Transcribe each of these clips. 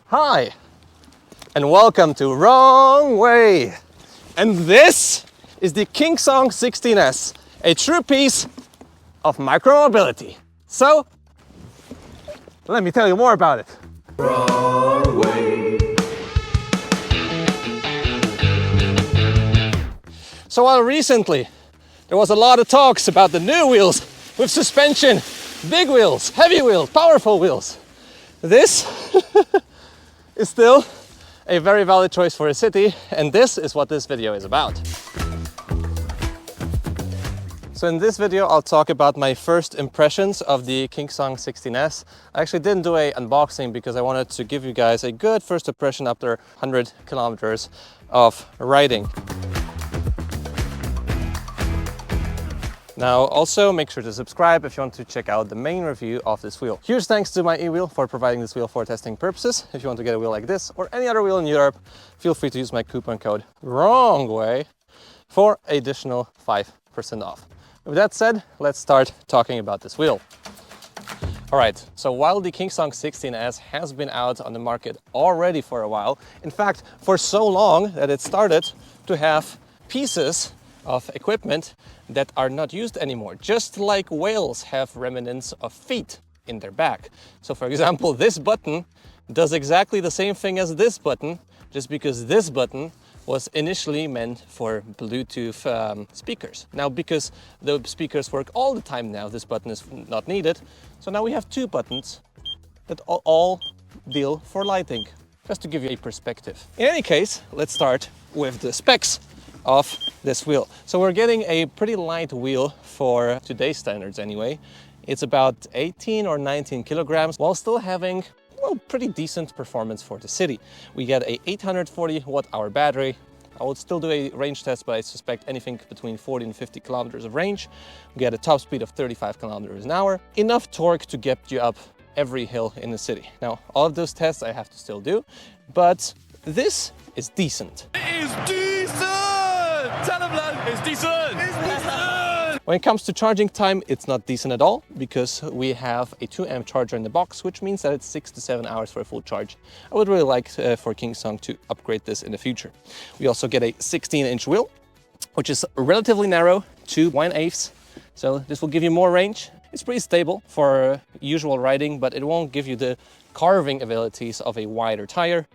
Hi, and welcome to Wrong Way. And this is the Kingsong 16S, a true piece of micromobility. So, let me tell you more about it. Wrong Way. So while recently there was a lot of talks about the new wheels with suspension, big wheels, heavy wheels, powerful wheels, this is still a very valid choice for a city, and this is what this video is about. So in this video I'll talk about my first impressions of the Kingsong 16S. I actually didn't do an unboxing because I wanted to give you guys a good first impression after 100 kilometers of riding. Now also make sure to subscribe if you want to check out the main review of this wheel. Huge thanks to my e-wheel for providing this wheel for testing purposes. If you want to get a wheel like this or any other wheel in Europe, feel free to use my coupon code WRONGWAY for additional 5% off. With that said, let's start talking about this wheel. Alright, so while the Kingsong 16S has been out on the market already for a while, in fact for so long that it started to have pieces of equipment that are not used anymore, just like whales have remnants of feet in their back. So for example, this button does exactly the same thing as this button, just because this button was initially meant for Bluetooth speakers. Now, because the speakers work all the time now, this button is not needed. So now we have two buttons that all deal for lighting, just to give you a perspective. In any case, let's start with the specs of this wheel. So we're getting a pretty light wheel for today's standards anyway. It's about 18 or 19 kilograms while still having, well, pretty decent performance for the city. We get a 840 watt-hour battery. I would still do a range test, but I suspect anything between 40 and 50 kilometers of range. We get a top speed of 35 kilometers an hour. Enough torque to get you up every hill in the city. Now, all of those tests I have to still do, but this is decent. It is decent! Tell them, lad, it's decent! It's decent! When it comes to charging time, it's not decent at all because we have a 2 amp charger in the box, which means that it's 6 to 7 hours for a full charge. I would really like for Kingsong to upgrade this in the future. We also get a 16-inch wheel, which is relatively narrow, 2 1/8. So this will give you more range. It's pretty stable for usual riding, but it won't give you the carving abilities of a wider tire,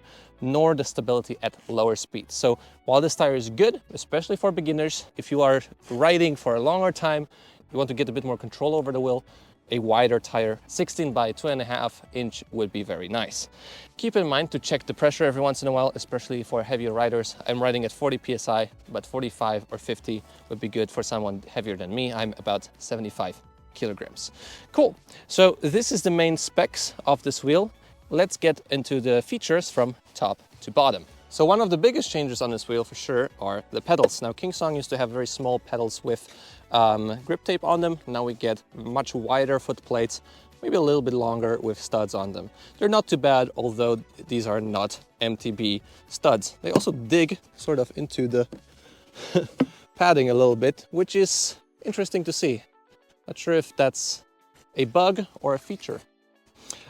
nor the stability at lower speeds. So while this tire is good, especially for beginners, if you are riding for a longer time, you want to get a bit more control over the wheel, a wider tire, 16 by 2.5 inch would be very nice. Keep in mind to check the pressure every once in a while, especially for heavier riders. I'm riding at 40 PSI, but 45 or 50 would be good for someone heavier than me. I'm about 75 kilograms. Cool, so this is the main specs of this wheel. Let's get into the features from top to bottom. So one of the biggest changes on this wheel for sure are the pedals. Now Kingsong used to have very small pedals with grip tape on them. Now we get much wider foot plates, maybe a little bit longer with studs on them. They're not too bad, although these are not MTB studs. They also dig sort of into the padding a little bit, which is interesting to see. Not sure if that's a bug or a feature.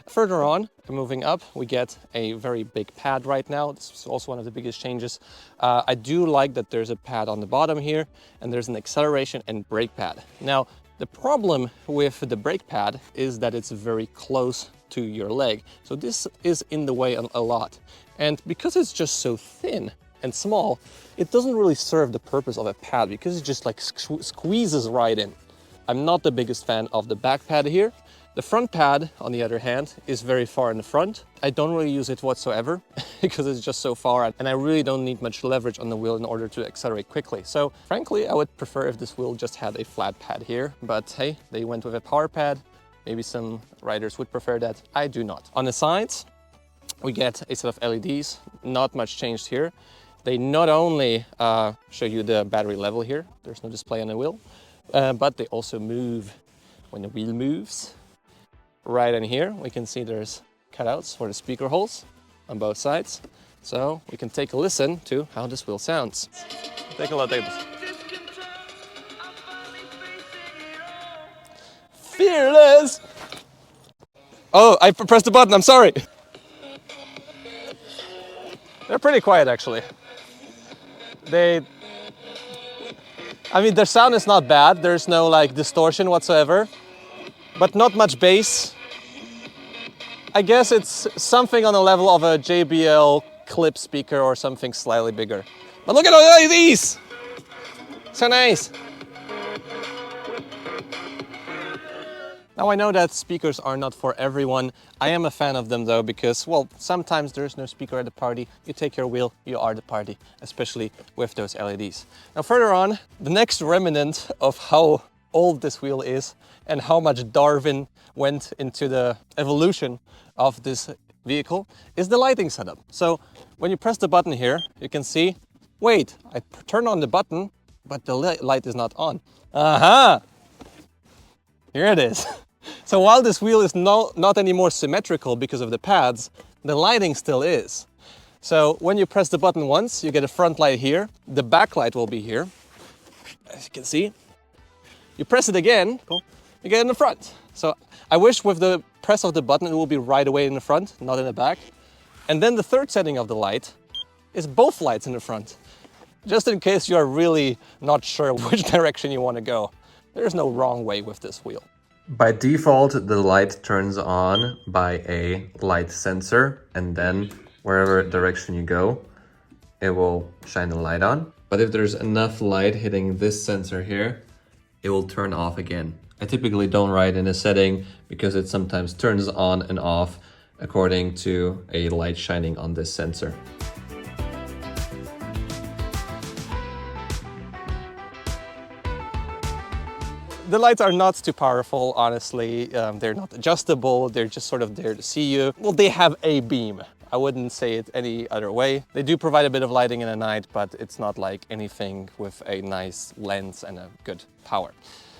Further on, moving up, we get a very big pad right now. This is also one of the biggest changes. I do like that there's a pad on the bottom here, and there's an acceleration and brake pad. Now, the problem with the brake pad is that it's very close to your leg. So this is in the way a lot. And because it's just so thin and small, it doesn't really serve the purpose of a pad because it just like squeezes right in. I'm not the biggest fan of the back pad here. The front pad, on the other hand, is very far in the front. I don't really use it whatsoever because it's just so far and I really don't need much leverage on the wheel in order to accelerate quickly. So frankly, I would prefer if this wheel just had a flat pad here, but hey, they went with a power pad. Maybe some riders would prefer that. I do not. On the sides, we get a set of LEDs, not much changed here. They not only show you the battery level here, there's no display on the wheel, but they also move when the wheel moves. Right in here, we can see there's cutouts for the speaker holes on both sides. So we can take a listen to how this wheel sounds. Take a look at this. Fearless! Oh, I pressed the button, I'm sorry. They're pretty quiet actually. I mean, their sound is not bad. There's no like distortion whatsoever, but not much bass. I guess it's something on the level of a JBL clip speaker or something slightly bigger. But look at all these! So nice! Now I know that speakers are not for everyone. I am a fan of them though because, well, sometimes there's no speaker at the party. You take your wheel, you are the party, especially with those LEDs. Now further on, the next remnant of how old this wheel is and how much Darwin went into the evolution of this vehicle is the lighting setup. So when you press the button here, you can see, wait, I turn on the button, but the light is not on. Aha! Here it is. So while this wheel is not anymore symmetrical because of the pads, the lighting still is. So when you press the button once, you get a front light here, the back light will be here, as you can see. You press it again, cool, you get it in the front. So I wish with the press of the button it will be right away in the front, not in the back. And then the third setting of the light is both lights in the front, just in case you are really not sure which direction you want to go. There's no wrong way with this wheel. By default, the light turns on by a light sensor, and then wherever direction you go, it will shine the light on. But if there's enough light hitting this sensor here, it will turn off again. I typically don't ride in a setting because it sometimes turns on and off according to a light shining on this sensor. The lights are not too powerful, honestly. They're not adjustable. They're just sort of there to see you. Well, they have a beam. I wouldn't say it any other way. They do provide a bit of lighting in the night, but it's not like anything with a nice lens and a good power.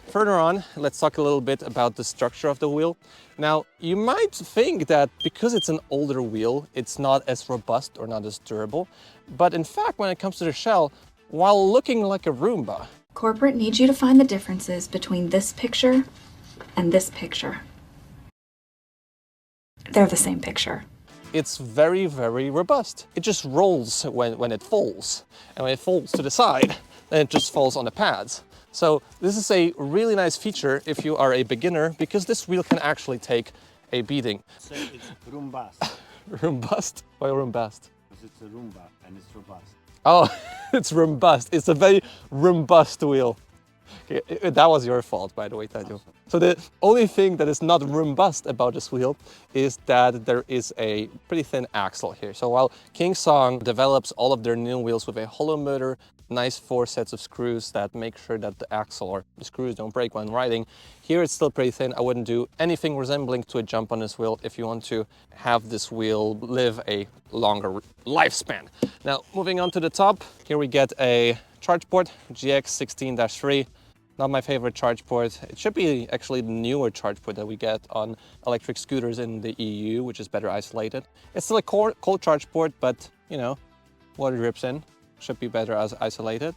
Further on, let's talk a little bit about the structure of the wheel. Now, you might think that because it's an older wheel, it's not as robust or not as durable. But in fact, when it comes to the shell, while looking like a Roomba, corporate needs you to find the differences between this picture and this picture. They're the same picture. it's very, very robust. It just rolls when it falls. And when it falls to the side, then it just falls on the pads. So this is a really nice feature if you are a beginner, because this wheel can actually take a beating. So it's room-bust. Room-bust? Why room-bust? Because it's a Roomba and it's robust. Oh, it's room-bust. It's a very room-bust wheel. Okay, that was your fault, by the way, Tadio. So the only thing that is not room-bust about this wheel is that there is a pretty thin axle here. So while King Song develops all of their new wheels with a hollow motor, nice 4 sets of screws that make sure that the axle or the screws don't break when riding, here it's still pretty thin. I wouldn't do anything resembling to a jump on this wheel if you want to have this wheel live a longer lifespan. Now, moving on to the top, here we get a charge port, GX16-3. Not my favorite charge port. It should be actually the newer charge port that we get on electric scooters in the EU, which is better isolated. It's still a cold charge port, but you know, water drips in. Should be better as isolated.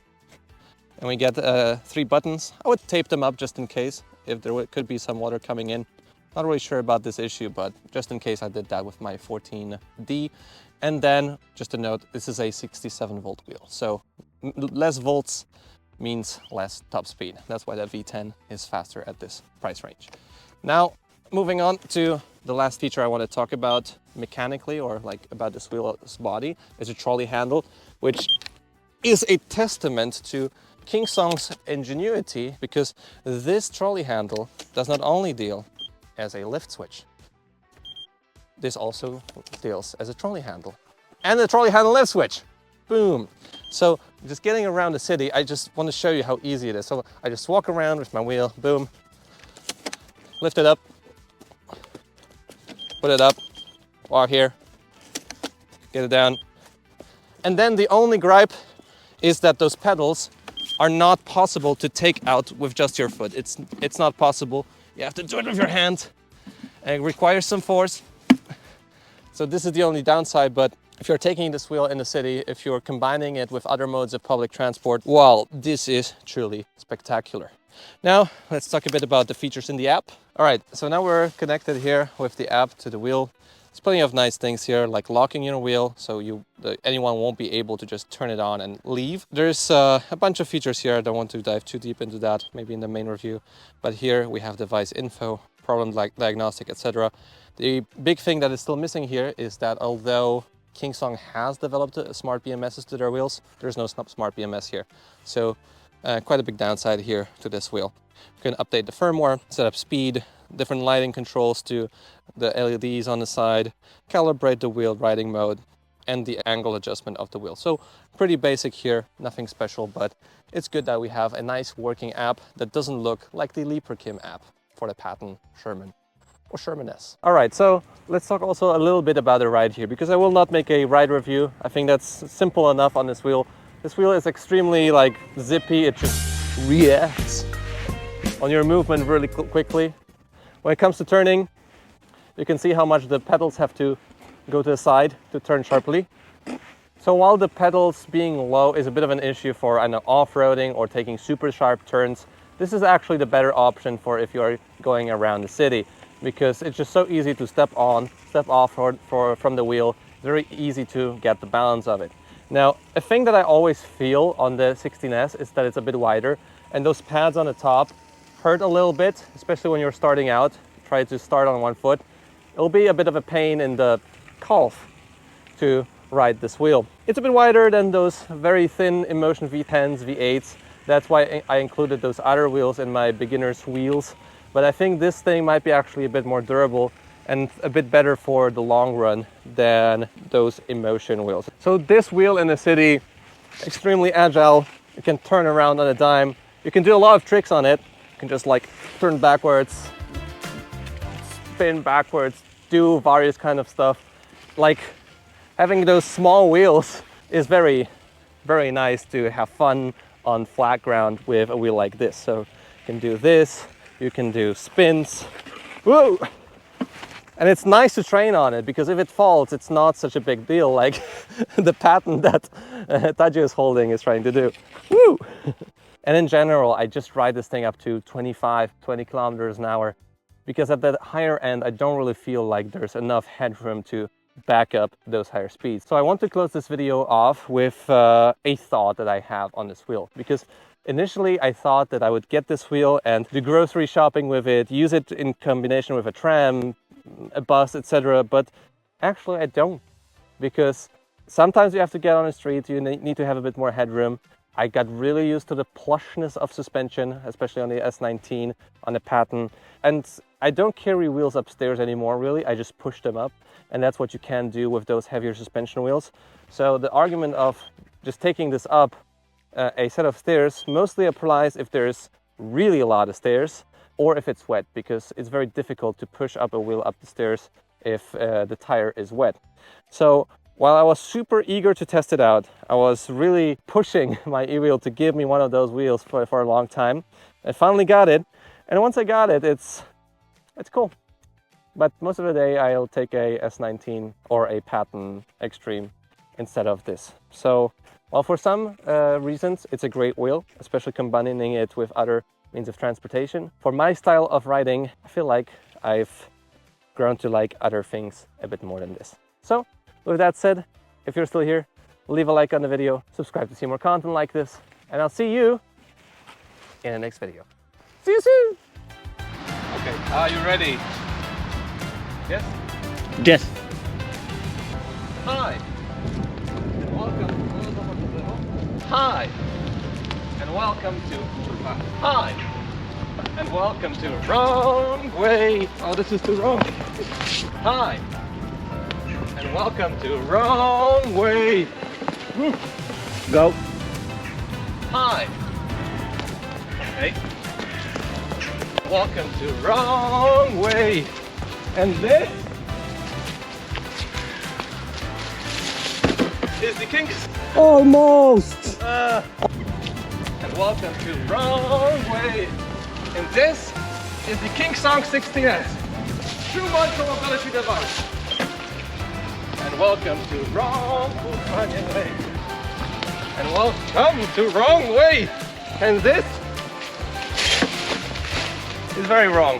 And we get 3 buttons. I would tape them up just in case, if there could be some water coming in. Not really sure about this issue, but just in case I did that with my 14D. And then, just a note, this is a 67 volt wheel. So less volts means less top speed. That's why the V10 is faster at this price range. Now, moving on to the last feature I want to talk about mechanically, or like about this wheel's body, is a trolley handle, which is a testament to King Song's ingenuity, because this trolley handle does not only deal as a lift switch, this also deals as a trolley handle and a trolley handle lift switch. Boom. So just getting around the city, I just want to show you how easy it is. So I just walk around with my wheel, boom, lift it up, put it up, walk here, get it down. And then the only gripe is that those pedals are not possible to take out with just your foot. It's not possible. You have to do it with your hand, and it requires some force. So this is the only downside, but if you're taking this wheel in the city, if you're combining it with other modes of public transport, well, this is truly spectacular. Now, let's talk a bit about the features in the app. All right, so now we're connected here with the app to the wheel. There's plenty of nice things here, like locking your wheel, so anyone won't be able to just turn it on and leave. There's a bunch of features here. I don't want to dive too deep into that, maybe in the main review. But here we have device info, problem diagnostic, etc. The big thing that is still missing here is that although Kingsong has developed smart BMSs to their wheels, there's no smart BMS here. So quite a big downside here to this wheel. You can update the firmware, set up speed, different lighting controls to the LEDs on the side, calibrate the wheel riding mode, and the angle adjustment of the wheel. So pretty basic here, nothing special, but it's good that we have a nice working app that doesn't look like the Leaperkim app for the Patton Sherman or Shermaness. All right, so let's talk also a little bit about the ride here, because I will not make a ride review. I think that's simple enough on this wheel. This wheel is extremely like zippy. It just reacts on your movement really quickly. When it comes to turning, you can see how much the pedals have to go to the side to turn sharply. So while the pedals being low is a bit of an issue for off-roading or taking super sharp turns, this is actually the better option for if you are going around the city, because it's just so easy to step on, step off from the wheel. Very easy to get the balance of it. Now, a thing that I always feel on the 16S is that it's a bit wider, and those pads on the top hurt a little bit, especially when you're starting out. Try to start on one foot. It'll be a bit of a pain in the calf to ride this wheel. It's a bit wider than those very thin Emotion V10s, V8s. That's why I included those other wheels in my beginner's wheels. But I think this thing might be actually a bit more durable and a bit better for the long run than those Emotion wheels. So this wheel in the city, extremely agile. You can turn around on a dime. You can do a lot of tricks on it. You can just like turn backwards, spin backwards, do various kind of stuff. Like having those small wheels is very, very nice to have fun on flat ground with a wheel like this. So you can do this, you can do spins. Whoa! And it's nice to train on it, because if it falls, it's not such a big deal like the pattern that Taji is holding is trying to do. Woo! And in general, I just ride this thing up to 20 kilometers an hour, because at the higher end, I don't really feel like there's enough headroom to back up those higher speeds. So I want to close this video off with a thought that I have on this wheel, because initially I thought that I would get this wheel and do grocery shopping with it, use it in combination with a tram, a bus, etc. But actually I don't, because sometimes you have to get on the street, you need to have a bit more headroom. I got really used to the plushness of suspension, especially on the S19, on the Patton. And I don't carry wheels upstairs anymore, really. I just push them up. And that's what you can do with those heavier suspension wheels. So the argument of just taking this up a set of stairs mostly applies if there's really a lot of stairs or if it's wet, because it's very difficult to push up a wheel up the stairs if the tire is wet. So while I was super eager to test it out, I was really pushing my e-wheel to give me one of those wheels for a long time. I finally got it, and once I got it, it's cool. But most of the day I'll take a S19 or a Patton Extreme instead of this. So, while for some reasons it's a great wheel, especially combining it with other means of transportation, for my style of riding, I feel like I've grown to like other things a bit more than this. So, with that said, if you're still here, leave a like on the video, subscribe to see more content like this, and I'll see you in the next video. See you soon! Okay, are you ready? Yes? Yes. Hi! And welcome. Hi! And welcome to... Hi! And welcome to Wrong Way! Oh, this is too wrong. Hi! And welcome to Wrong Way! Go. Hi! Okay. Welcome to Wrong Way! And this is the Kings. Almost. And welcome to Wrong Way. And this is the Kingsong 16S. True mobility device. And welcome to Wrong Way. And welcome to Wrong Way. And this is very wrong.